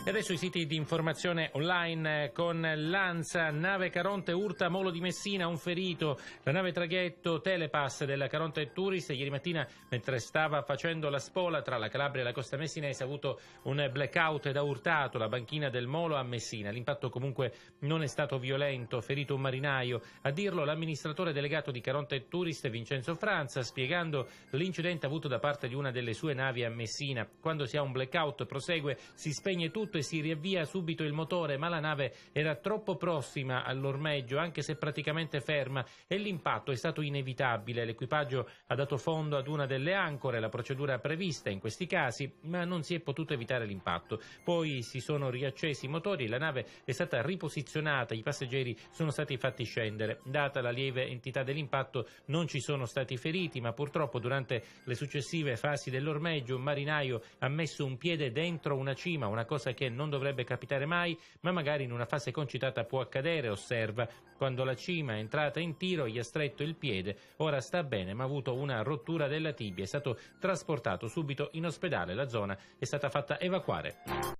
E adesso i siti di informazione online con l'ANSA. Nave Caronte urta molo di Messina, un ferito. La nave traghetto Telepass della Caronte Tourist ieri mattina, mentre stava facendo la spola tra la Calabria e la costa messinese, ha avuto un blackout ed ha urtato la banchina del molo a Messina. L'impatto comunque non è stato violento, ferito un marinaio. A dirlo l'amministratore delegato di Caronte Tourist, Vincenzo Franza, spiegando l'incidente avuto da parte di una delle sue navi a Messina. Quando si ha un blackout, prosegue, si spegne tutto e si riavvia subito il motore, ma la nave era troppo prossima all'ormeggio, anche se praticamente ferma, e l'impatto è stato inevitabile. L'equipaggio ha dato fondo ad una delle ancore, la procedura prevista in questi casi, ma non si è potuto evitare l'impatto. Poi si sono riaccesi i motori, la nave è stata riposizionata, i passeggeri sono stati fatti scendere. Data la lieve entità dell'impatto non ci sono stati feriti, ma purtroppo durante le successive fasi dell'ormeggio un marinaio ha messo un piede dentro una cima, una cosa che non dovrebbe capitare mai, ma magari in una fase concitata può accadere, osserva. Quando la cima è entrata in tiro gli ha stretto il piede, ora sta bene ma ha avuto una rottura della tibia, è stato trasportato subito in ospedale, la zona è stata fatta evacuare.